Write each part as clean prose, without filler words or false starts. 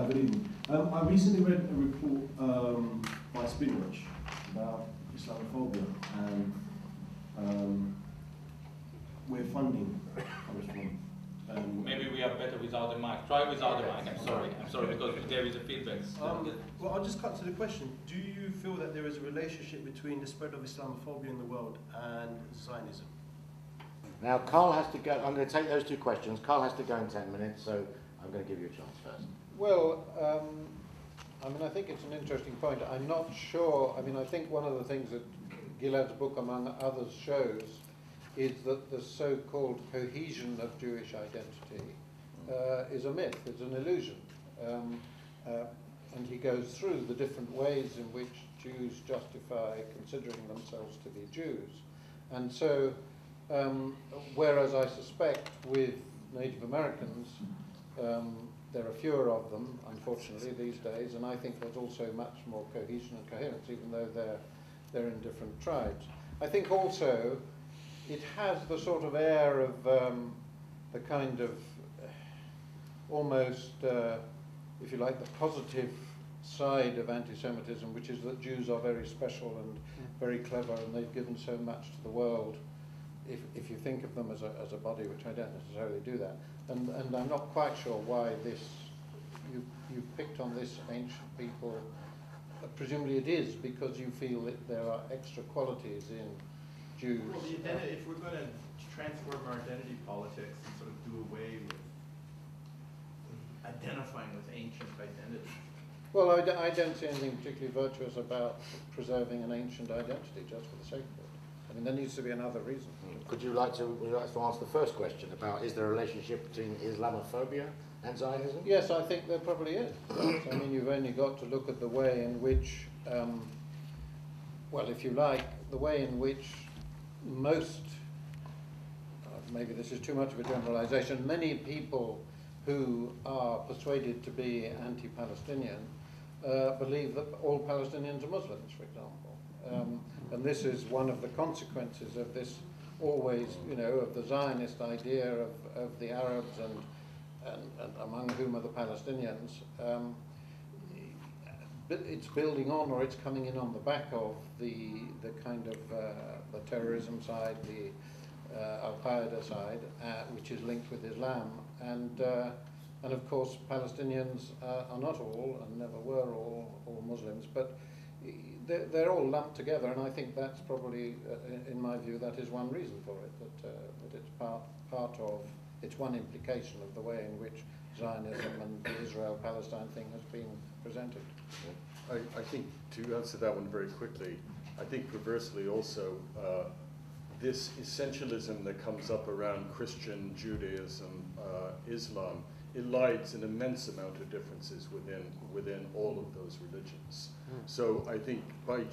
good evening. I recently read a report by Spinwatch about Islamophobia and where funding comes from. Maybe we are better without the mic. Try without the mic. I'm sorry, because there is a feedback. Well, I'll just cut to the question. Do you feel that there is a relationship between the spread of Islamophobia in the world and Zionism? Now, Carl has to go. I'm going to take those two questions. Carl has to go in 10 minutes, so I'm going to give you a chance first. Well, I mean, I think it's an interesting point. I'm not sure. I mean, I think one of the things that Gilad's book, among others, shows is that the so-called cohesion of Jewish identity is a myth, it's an illusion. And he goes through the different ways in which Jews justify considering themselves to be Jews. And so, whereas I suspect with Native Americans, there are fewer of them, unfortunately, these days, and I think there's also much more cohesion and coherence, even though they're in different tribes. I think also it has the sort of air of the kind of almost, if you like, the positive side of anti-Semitism, which is that Jews are very special and very clever, and they've given so much to the world. If you think of them as a body, which I don't necessarily do that, and I'm not quite sure why this you've picked on this ancient people. Presumably it is because you feel that there are extra qualities in Jews. Well, the identity, if we're going to transform our identity politics and sort of do away with identifying with ancient identity. Well, I don't see anything particularly virtuous about preserving an ancient identity just for the sake of it. I mean, there needs to be another reason. Would you like to answer the first question about is there a relationship between Islamophobia and Zionism? Yes, I think there probably is. I mean, you've only got to look at the way in which, well, if you like, the way in which most, maybe this is too much of a generalization, many people who are persuaded to be anti-Palestinian believe that all Palestinians are Muslims, for example. And this is one of the consequences of this always, you know, of the Zionist idea of the Arabs and among whom are the Palestinians. It's building on, or it's coming in on the back of the kind of the terrorism side, the Al-Qaeda side, which is linked with Islam, and of course Palestinians are not all, and never were all Muslims, but they're all lumped together, and I think that's probably, in my view, that is one reason for it, that it's part of, it's one implication of the way in which Zionism and the Israel-Palestine thing has been presented. I think, to answer that one very quickly, I think perversely also, this essentialism that comes up around Christian, Judaism, Islam, elides an immense amount of differences within all of those religions. So I think by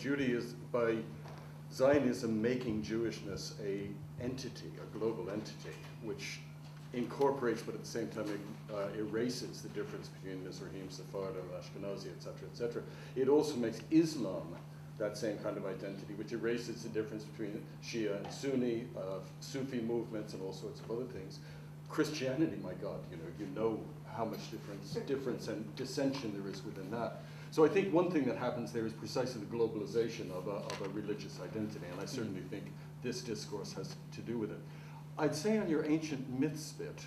Zionism making Jewishness a entity, a global entity, which incorporates but at the same time erases the difference between Mizrahim, Sephardim, Ashkenazi, etc., it also makes Islam that same kind of identity, which erases the difference between Shia and Sunni, Sufi movements, and all sorts of other things. Christianity, my God, you know how much difference and dissension there is within that. So I think one thing that happens there is precisely the globalization of a religious identity, and I certainly think this discourse has to do with it. I'd say on your ancient myths bit,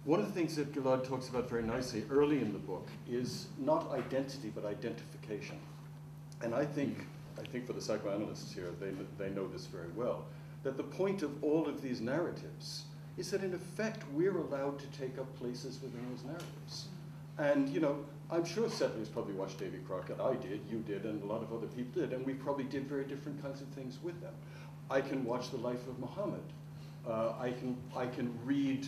one of the things that Gilad talks about very nicely early in the book is not identity, but identification. And I think for the psychoanalysts here, they know this very well, that the point of all of these narratives is that in effect we're allowed to take up places within those narratives. And I'm sure settlers probably watched Davy Crockett. I did, you did, and a lot of other people did, and we probably did very different kinds of things with them. I can watch the life of Muhammad. I can read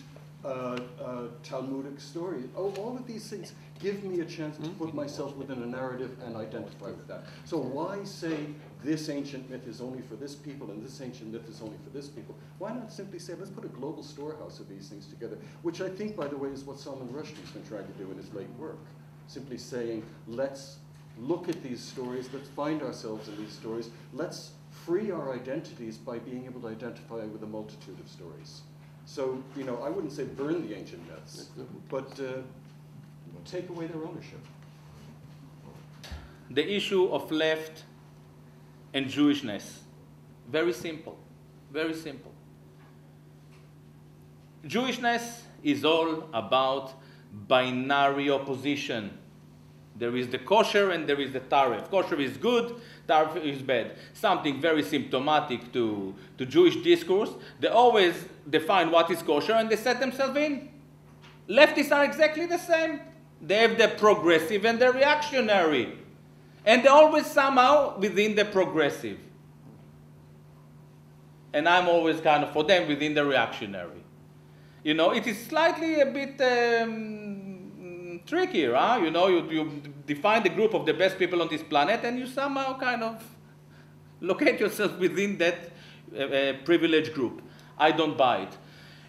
Talmudic stories. All of these things give me a chance to put myself within a narrative and identify with that. So why say this ancient myth is only for this people and this ancient myth is only for this people? Why not simply say, let's put a global storehouse of these things together, which I think, by the way, is what Salman Rushdie's been trying to do in his late work. Simply saying, let's look at these stories, let's find ourselves in these stories, let's free our identities by being able to identify with a multitude of stories. So, I wouldn't say burn the ancient myths, but take away their ownership. The issue of left and Jewishness. Very simple. Very simple. Jewishness is all about binary opposition. There is the kosher and there is the taref. Kosher is good, taref is bad. Something very symptomatic to Jewish discourse. They always define what is kosher and they set themselves in. Leftists are exactly the same. They have the progressive and the reactionary. And they're always somehow within the progressive. And I'm always kind of for them within the reactionary. You know, it is slightly a bit trickier, huh? You know, you define the group of the best people on this planet and you somehow kind of locate yourself within that privileged group. I don't buy it.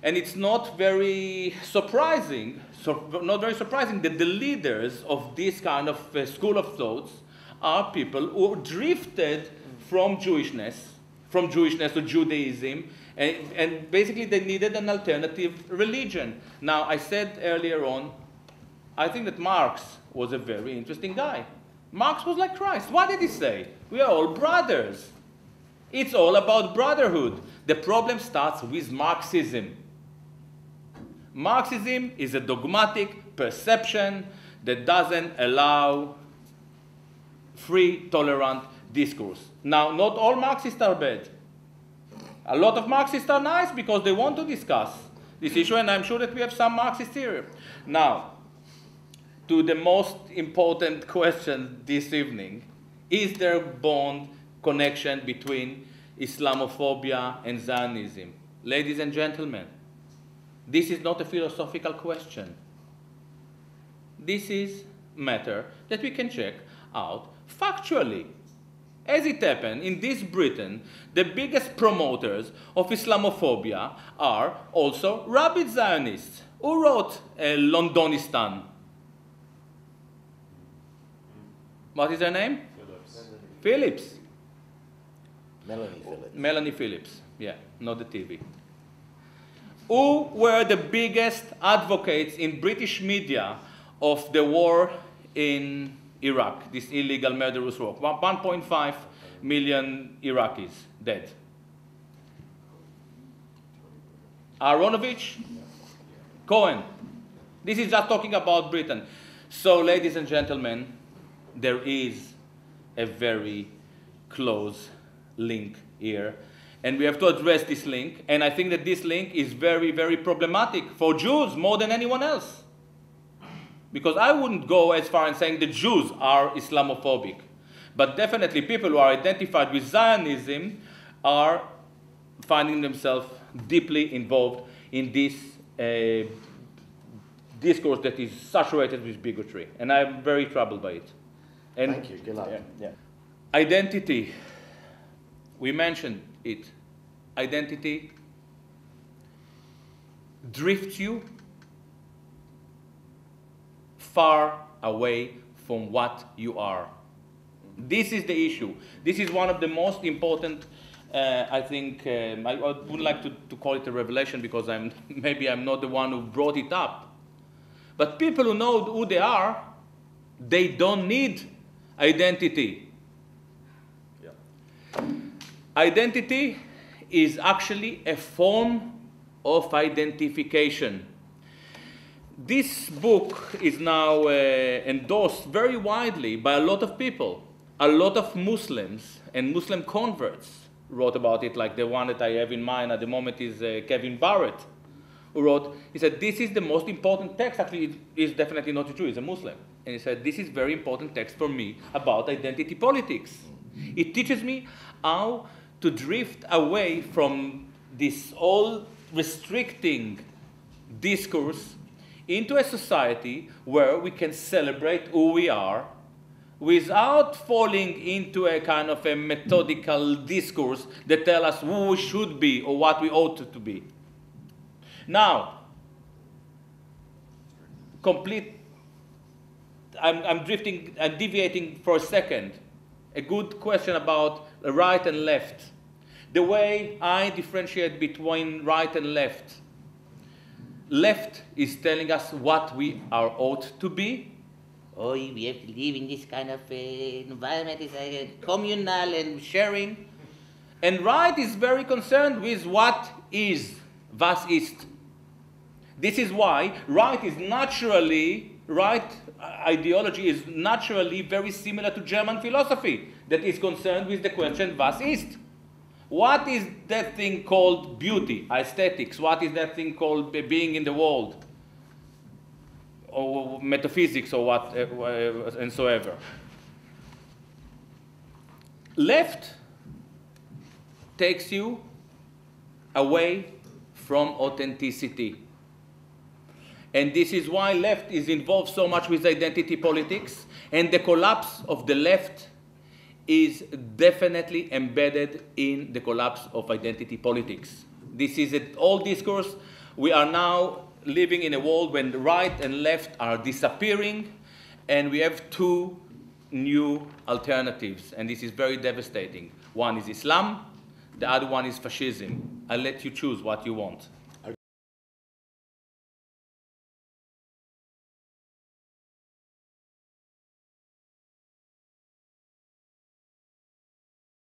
And it's not very surprising, that the leaders of this kind of school of thoughts are people who drifted from Jewishness to Judaism, and basically they needed an alternative religion. Now, I said earlier on, I think that Marx was a very interesting guy. Marx was like Christ. What did he say? We are all brothers. It's all about brotherhood. The problem starts with Marxism. Marxism is a dogmatic perception that doesn't allow free, tolerant discourse. Now, not all Marxists are bad. A lot of Marxists are nice because they want to discuss this issue, and I'm sure that we have some Marxists here. Now, to the most important question this evening, is there a bond connection between Islamophobia and Zionism? Ladies and gentlemen, this is not a philosophical question. This is matter that we can check out factually. As it happened, in this Britain, the biggest promoters of Islamophobia are also rabid Zionists. Who wrote Londonistan? What is her name? Phillips. Melanie Phillips. Melanie Phillips, yeah, not the TV. Who were the biggest advocates in British media of the war in Iraq, this illegal murderous war? 1.5 million Iraqis dead. Aronovich, Cohen. This is just talking about Britain. So, ladies and gentlemen, there is a very close link here. And we have to address this link. And I think that this link is very, very problematic for Jews more than anyone else. Because I wouldn't go as far as saying the Jews are Islamophobic. But definitely people who are identified with Zionism are finding themselves deeply involved in this discourse that is saturated with bigotry. And I'm very troubled by it. And Thank you. Good luck. yeah. Identity. We mentioned it. Identity drifts you far away from what you are. This is the issue. This is one of the most important, I think, I wouldn't like to call it a revelation because maybe I'm not the one who brought it up. But people who know who they are, they don't need identity. Identity is actually a form of identification. This book is now endorsed very widely by a lot of people. A lot of Muslims and Muslim converts wrote about it, like the one that I have in mind at the moment is Kevin Barrett, who wrote, he said, this is the most important text. Actually, he's definitely not a Jew, he's a Muslim. And he said, this is very important text for me about identity politics. It teaches me how to drift away from this all restricting discourse into a society where we can celebrate who we are without falling into a kind of a methodical discourse that tells us who we should be or what we ought to be. Now, I'm deviating for a second. A good question about right and left. The way I differentiate between right and left. left is telling us what we are ought to be. Oh, we have to live in this kind of environment, it's communal and sharing. And right is very concerned with what is, was ist. This is why right ideology is naturally very similar to German philosophy that is concerned with the question, was ist? What is that thing called beauty, aesthetics? What is that thing called being in the world? Or metaphysics or what, and so ever. Left takes you away from authenticity. And this is why left is involved so much with identity politics, and the collapse of the left is definitely embedded in the collapse of identity politics. This is an old discourse. We are now living in a world when the right and left are disappearing, and we have two new alternatives, and this is very devastating. One is Islam, the other one is fascism. I'll let you choose what you want.